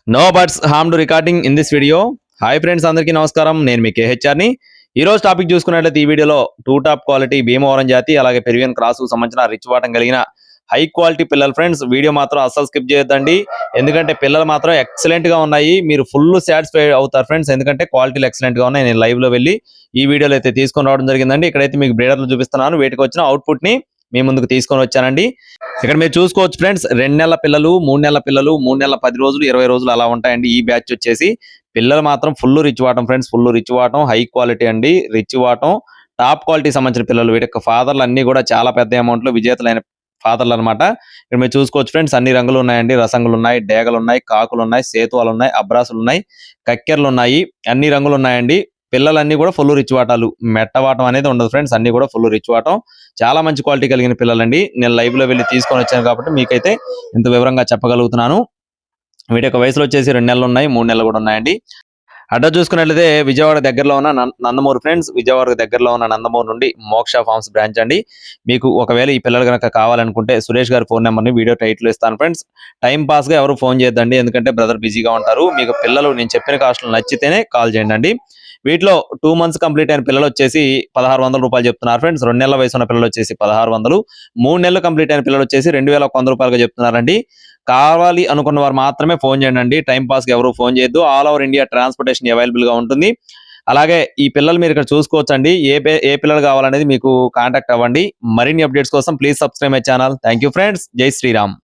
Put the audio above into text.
No bats harm to recording in this video. Hi friends, అందరికీ నమస్కారం. నేను మీ కేహెచ్ఆర్ని. ఈ రోజు టాపిక్ చూసుకున్నట్లయితే ఈ వీడియోలో టూ టాప్ క్వాలిటీ భీమవరం జాతి అలాగే పెరివియన్ క్రాస్కు సంబంధించిన రిచ్ వాటం కలిగిన హై క్వాలిటీ పిల్లలు ఫ్రెండ్స్. వీడియో మాత్రం అస్సలు స్కిప్ చేయొద్దండి, ఎందుకంటే పిల్లలు మాత్రం ఎక్సలెంట్ గా ఉన్నాయి. మీరు ఫుల్ సాటిస్ఫై అవుతారు ఫ్రెండ్స్, ఎందుకంటే క్వాలిటీలు ఎక్సలెంట్ గా ఉన్నాయి. నేను లైవ్ లో వెళ్ళి ఈ వీడియోలో అయితే తీసుకొని రావడం జరిగిందండి. ఇక్కడైతే మీకు బ్రీడర్లు చూపిస్తున్నాను, వీటికి వచ్చిన అవుట్పుట్ ని మీ ముందుకు తీసుకొని వచ్చానండి. ఇక్కడ మీరు చూసుకోవచ్చు ఫ్రెండ్స్, 2 నెలల పిల్లలు, 3 నెలల పిల్లలు, 3 నెలల 10 రోజులు, 20 రోజులు అలా ఉంటాయండి. ఈ బ్యాచ్ వచ్చేసి పిల్లలు మాత్రం ఫుల్ రిచ్ వాటం ఫ్రెండ్స్, ఫుల్ రిచ్ వాటం, హై క్వాలిటీ అండి. రిచ్ వాటం టాప్ క్వాలిటీ సంబంధించిన పిల్లలు. వీటి యొక్క ఫాదర్లు అన్ని కూడా చాలా పెద్ద అమౌంట్ లో విజేతలైన ఫాదర్లు అనమాట. ఇక్కడ మీరు చూసుకోవచ్చు ఫ్రెండ్స్, అన్ని రంగులు ఉన్నాయండి. రసంగులు ఉన్నాయి, డేగలు ఉన్నాయి, కాకులు ఉన్నాయి, సేతువాలు ఉన్నాయి, అబ్రాసులు ఉన్నాయి, కక్కెర్లు ఉన్నాయి, అన్ని రంగులు ఉన్నాయండి. పిల్లలన్నీ కూడా ఫుల్ రిచ్ వాటాలు, మెట్టవాటం అనేది ఉండదు ఫ్రెండ్స్, అన్ని కూడా ఫుల్ రిచ్ వాటం. చాలా మంచి క్వాలిటీ కలిగిన పిల్లలండి. నేను లైవ్ లో వెళ్ళి తీసుకొని వచ్చాను కాబట్టి మీకైతే ఇంత వివరంగా చెప్పగలుగుతున్నాను. వీటి యొక్క వయసులో వచ్చేసి 2 నెలలు ఉన్నాయి, 3 నెలలు కూడా ఉన్నాయండి. అడ్రస్ చూసుకున్నట్లయితే విజయవాడ దగ్గరలో ఉన్న నందమూరు ఫ్రెండ్స్. విజయవాడ దగ్గరలో ఉన్న నందమూరు నుండి మోక్ష ఫార్మ్స్ బ్రాంచ్ అండి. మీకు ఒకవేళ ఈ పిల్లలు కనుక కావాలనుకుంటే సురేష్ గారి ఫోన్ నెంబర్ని వీడియో టైటిల్ ఇస్తాను ఫ్రెండ్స్. టైం పాస్ గా ఎవరు ఫోన్ చేయొద్దండి, ఎందుకంటే బ్రదర్ బిజీగా ఉంటారు. మీకు పిల్లలు నేను చెప్పిన కాస్ట్లు నచ్చితేనే కాల్ చేయండి. వీటిలో 2 మంత్స్ కంప్లీట్ అయిన పిల్లలు వచ్చేసి 1600 రూపాయలు చెప్తున్నారు ఫ్రెండ్స్. 2 నెలల వయసు ఉన్న పిల్లలు వచ్చేసి 1600, 3 నెలలు కంప్లీట్ అయిన పిల్లలు వచ్చేసి 2100 రూపాయలుగా చెప్తున్నారండి. కావాలి అనుకున్న వారు మాత్రమే ఫోన్ చేయండి. టైం పాస్ కి ఎవరు ఫోన్ చేయొద్దు. All over India transportation available గా ఉంటుంది. అలాగే ఈ పిల్లలు మీరు ఇక్కడ చూసుకోవచ్చండి. ఏ పిల్లలు కావాలనేది మీకు కాంటాక్ట్ అవ్వండి. మరిన్ని అప్డేట్స్ కోసం please subscribe my channel. Thank you friends. జై శ్రీరామ్.